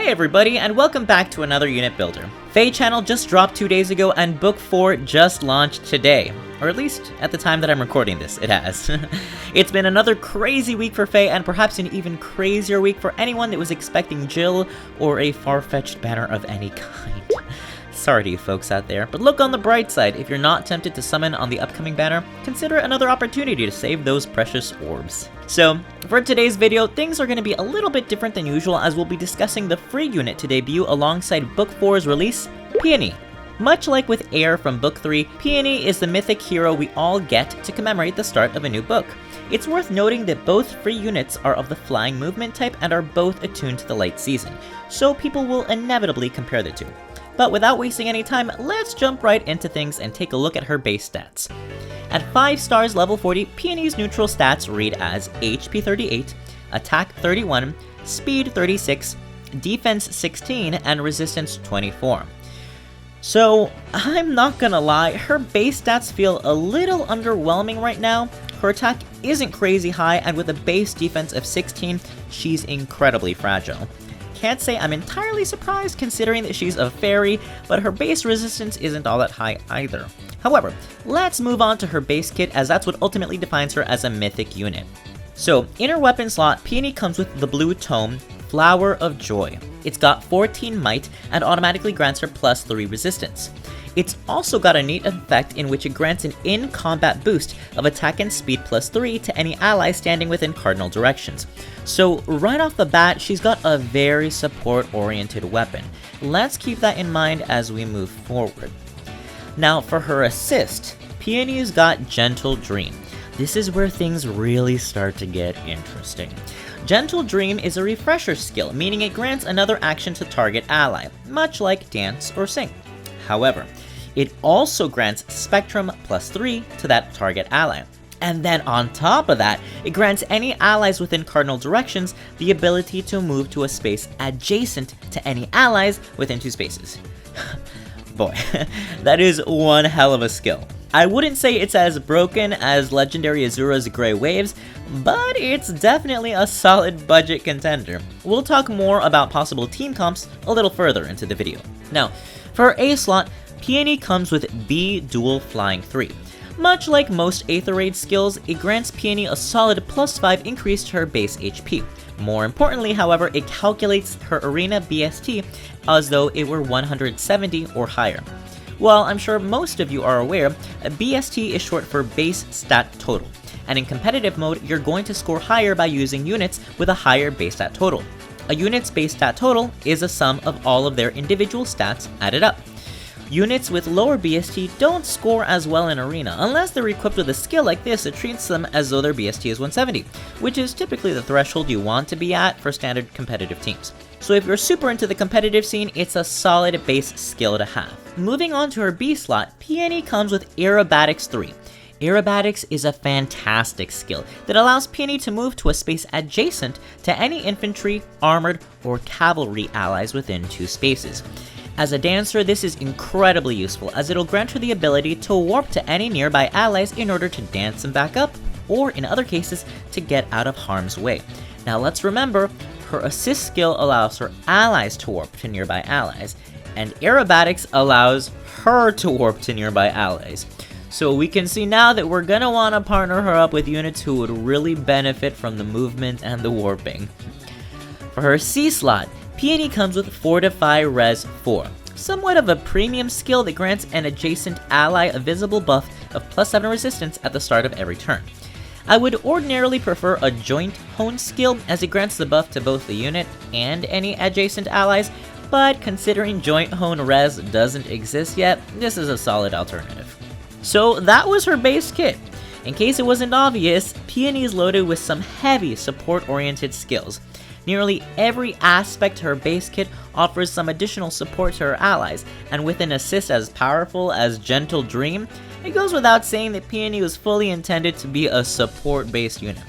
Hey everybody, and welcome back to another unit builder. FEH channel just dropped 2 days ago, and book 4 just launched today. Or at least, at the time that I'm recording this, it has. It's been another crazy week for FEH, and perhaps an even crazier week for anyone that was expecting Jill or a far-fetched banner of any kind. Sorry to you folks out there, but look on the bright side. If you're not tempted to summon on the upcoming banner, consider another opportunity to save those precious orbs. So, for today's video, things are going to be a little bit different than usual, as we'll be discussing the free unit to debut alongside Book 4's release, Peony. Much like with Eir from Book 3, Peony is the mythic hero we all get to commemorate the start of a new book. It's worth noting that both free units are of the flying movement type and are both attuned to the light season, so people will inevitably compare the two. But without wasting any time, let's jump right into things and take a look at her base stats. At 5 stars level 40, Peony's neutral stats read as HP 38, Attack 31, Speed 36, Defense 16, and Resistance 24. So, I'm not gonna lie, her base stats feel a little underwhelming right now. Her attack isn't crazy high, and with a base defense of 16, she's incredibly fragile. Can't say I'm entirely surprised considering that she's a fairy, but her base resistance isn't all that high either. However, let's move on to her base kit, as that's what ultimately defines her as a mythic unit. So, in her weapon slot, Peony comes with the blue tome, Flower of Joy. It's got 14 might and automatically grants her +3 resistance. It's also got a neat effect in which it grants an in-combat boost of attack and speed +3 to any ally standing within cardinal directions. So right off the bat, she's got a very support-oriented weapon. Let's keep that in mind as we move forward. Now for her assist, Peony's got Gentle Dream. This is where things really start to get interesting. Gentle Dream is a refresher skill, meaning it grants another action to target ally, much like Dance or Sing. However, it also grants Spectrum +3 to that target ally. And then on top of that, it grants any allies within cardinal directions the ability to move to a space adjacent to any allies within 2 spaces. Boy, that is one hell of a skill. I wouldn't say it's as broken as Legendary Azura's Grey Waves, but it's definitely a solid budget contender. We'll talk more about possible team comps a little further into the video. Now, for her A slot, Peony comes with B Dual Flying 3. Much like most Aether Raid skills, it grants Peony a solid +5 increase to her base HP. More importantly, however, it calculates her Arena BST as though it were 170 or higher. Well, I'm sure most of you are aware, BST is short for Base Stat Total, and in competitive mode, you're going to score higher by using units with a higher base stat total. A unit's base stat total is a sum of all of their individual stats added up. Units with lower BST don't score as well in Arena, unless they're equipped with a skill like this that treats them as though their BST is 170, which is typically the threshold you want to be at for standard competitive teams. So if you're super into the competitive scene, it's a solid base skill to have. Moving on to her B slot, Peony comes with Aerobatics 3. Aerobatics is a fantastic skill that allows Peony to move to a space adjacent to any infantry, armored, or cavalry allies within 2 spaces. As a dancer, this is incredibly useful, as it'll grant her the ability to warp to any nearby allies in order to dance them back up, or in other cases, to get out of harm's way. Now let's remember, her assist skill allows her allies to warp to nearby allies, and aerobatics allows her to warp to nearby allies. So we can see now that we're gonna want to partner her up with units who would really benefit from the movement and the warping. For her C slot, Peony comes with Fortify Res 4, somewhat of a premium skill that grants an adjacent ally a visible buff of +7 resistance at the start of every turn. I would ordinarily prefer a Joint Hone skill, as it grants the buff to both the unit and any adjacent allies, but considering Joint Hone Res doesn't exist yet, this is a solid alternative. So that was her base kit. In case it wasn't obvious, Peony is loaded with some heavy support-oriented skills. Nearly every aspect to her base kit offers some additional support to her allies, and with an assist as powerful as Gentle Dream, it goes without saying that Peony was fully intended to be a support-based unit.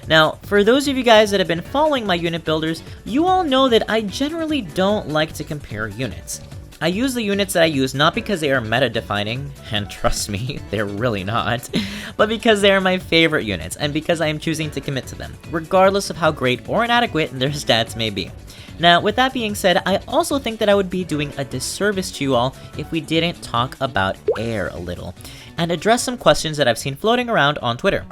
Now, for those of you guys that have been following my unit builders, you all know that I generally don't like to compare units. I use the units that I use not because they are meta-defining, and trust me, they're really not, but because they are my favorite units, and because I am choosing to commit to them, regardless of how great or inadequate their stats may be. Now, with that being said, I also think that I would be doing a disservice to you all if we didn't talk about Eir a little, and address some questions that I've seen floating around on Twitter.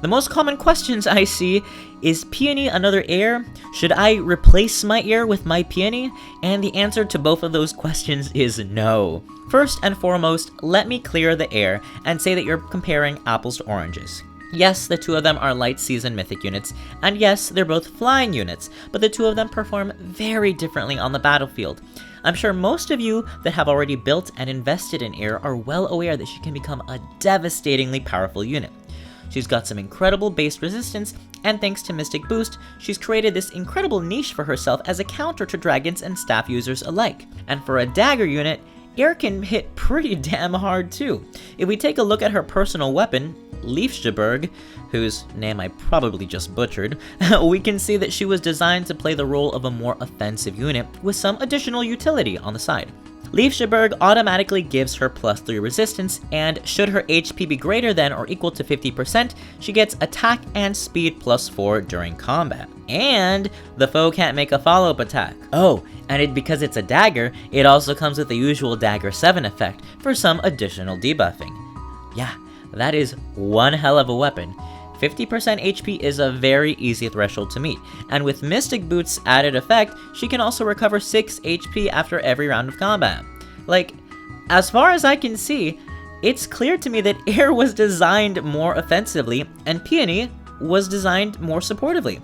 The most common questions I see is Peony another Eir? Should I replace my Eir with my Peony? And the answer to both of those questions is no. First and foremost, let me clear the air and say that you're comparing apples to oranges. Yes, the two of them are light season mythic units, and yes, they're both flying units, but the two of them perform very differently on the battlefield. I'm sure most of you that have already built and invested in Eir are well aware that she can become a devastatingly powerful unit. She's got some incredible base resistance, and thanks to Mystic Boost, she's created this incredible niche for herself as a counter to dragons and staff users alike. And for a dagger unit, Eir can hit pretty damn hard too. If we take a look at her personal weapon, Leafshaberg, whose name I probably just butchered, we can see that she was designed to play the role of a more offensive unit with some additional utility on the side. Leafshaberg automatically gives her +3 resistance, and should her HP be greater than or equal to 50%, she gets attack and speed +4 during combat. And the foe can't make a follow-up attack. Oh, and because it's a dagger, it also comes with the usual Dagger 7 effect for some additional debuffing. Yeah, that is one hell of a weapon. 50% HP is a very easy threshold to meet, and with Mystic Boot's added effect, she can also recover 6 HP after every round of combat. Like, as far as I can see, it's clear to me that Eir was designed more offensively, and Peony was designed more supportively.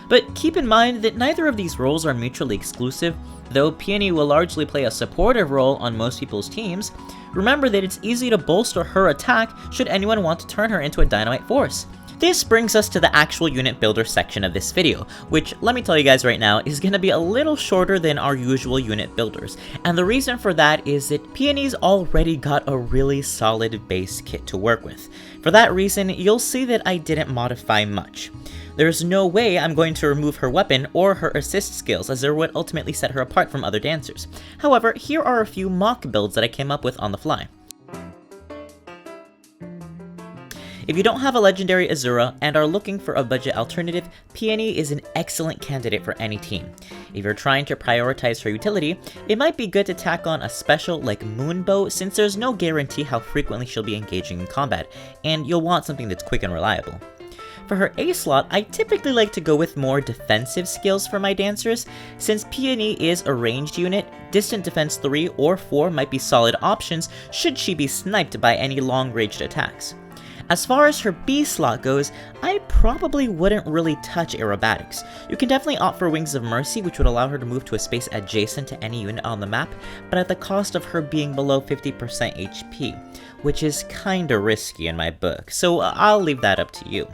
But keep in mind that neither of these roles are mutually exclusive. Though Peony will largely play a supportive role on most people's teams, remember that it's easy to bolster her attack should anyone want to turn her into a dynamite force. This brings us to the actual unit builder section of this video, which, let me tell you guys right now, is going to be a little shorter than our usual unit builders. And the reason for that is that Peony's already got a really solid base kit to work with. For that reason, you'll see that I didn't modify much. There's no way I'm going to remove her weapon or her assist skills, as they're what ultimately set her apart from other dancers. However, here are a few mock builds that I came up with on the fly. If you don't have a legendary Azura and are looking for a budget alternative, Peony is an excellent candidate for any team. If you're trying to prioritize her utility, it might be good to tack on a special like Moonbow, since there's no guarantee how frequently she'll be engaging in combat, and you'll want something that's quick and reliable. For her A slot, I typically like to go with more defensive skills for my dancers. Since Peony is a ranged unit, distant defense 3 or 4 might be solid options should she be sniped by any long-ranged attacks. As far as her B slot goes, I probably wouldn't really touch aerobatics. You can definitely opt for Wings of Mercy, which would allow her to move to a space adjacent to any unit on the map, but at the cost of her being below 50% HP, which is kinda risky in my book, so I'll leave that up to you.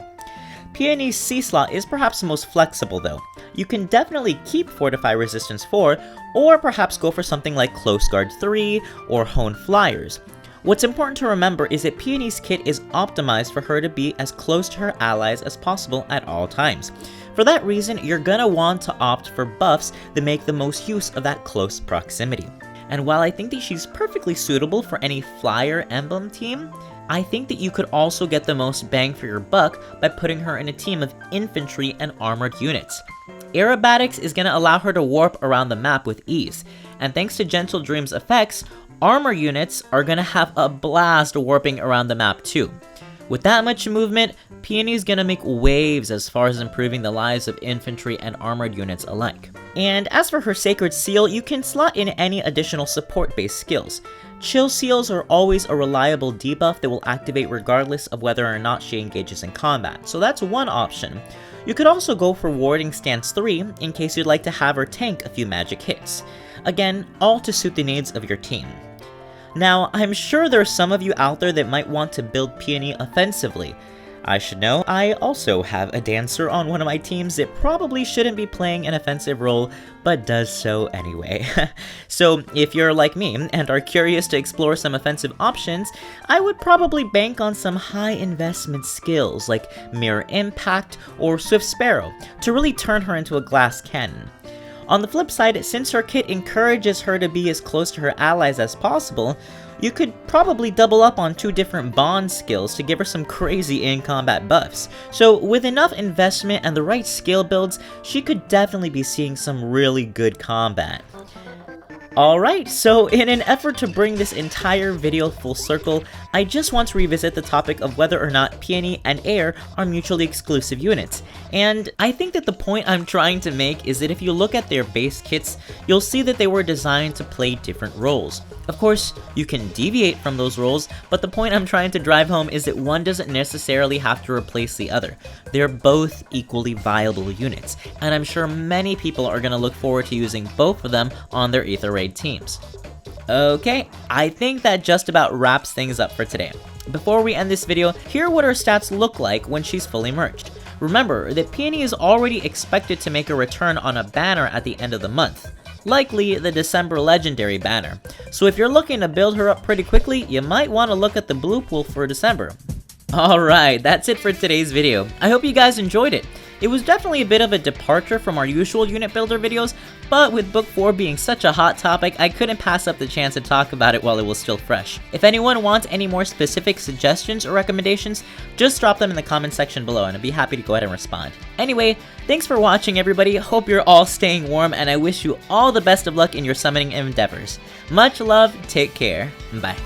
Peony's C slot is perhaps the most flexible though. You can definitely keep Fortify Resistance 4, or perhaps go for something like Close Guard 3 or Hone Flyers. What's important to remember is that Peony's kit is optimized for her to be as close to her allies as possible at all times. For that reason, you're gonna want to opt for buffs that make the most use of that close proximity. And while I think that she's perfectly suitable for any Flyer Emblem team, I think that you could also get the most bang for your buck by putting her in a team of infantry and armored units. Aerobatics is gonna allow her to warp around the map with ease, and thanks to Gentle Dream's effects, armor units are gonna have a blast warping around the map too. With that much movement, Peony's gonna make waves as far as improving the lives of infantry and armored units alike. And as for her Sacred Seal, you can slot in any additional support-based skills. Chill Seals are always a reliable debuff that will activate regardless of whether or not she engages in combat, so that's one option. You could also go for Warding Stance 3 in case you'd like to have her tank a few magic hits. Again, all to suit the needs of your team. Now, I'm sure there are some of you out there that might want to build Peony offensively. I should know, I also have a dancer on one of my teams that probably shouldn't be playing an offensive role, but does so anyway. So if you're like me and are curious to explore some offensive options, I would probably bank on some high investment skills like Mirror Impact or Swift Sparrow to really turn her into a glass cannon. On the flip side, since her kit encourages her to be as close to her allies as possible, you could probably double up on 2 different bond skills to give her some crazy in-combat buffs. So with enough investment and the right skill builds, she could definitely be seeing some really good combat. Alright, so in an effort to bring this entire video full circle, I just want to revisit the topic of whether or not Peony and Eir are mutually exclusive units. And I think that the point I'm trying to make is that if you look at their base kits, you'll see that they were designed to play different roles. Of course, you can deviate from those roles, but the point I'm trying to drive home is that one doesn't necessarily have to replace the other. They're both equally viable units, and I'm sure many people are going to look forward to using both of them on their Aether Raid teams. Okay, I think that just about wraps things up for today. Before we end this video, here are what her stats look like when she's fully merged. Remember that Peony is already expected to make a return on a banner at the end of the month, likely the December Legendary banner. So if you're looking to build her up pretty quickly, you might want to look at the blue pool for December. Alright, that's it for today's video. I hope you guys enjoyed it. It was definitely a bit of a departure from our usual unit builder videos, but with Book 4 being such a hot topic, I couldn't pass up the chance to talk about it while it was still fresh. If anyone wants any more specific suggestions or recommendations, just drop them in the comment section below and I'd be happy to go ahead and respond. Anyway, thanks for watching everybody, hope you're all staying warm, and I wish you all the best of luck in your summoning endeavors. Much love, take care, bye.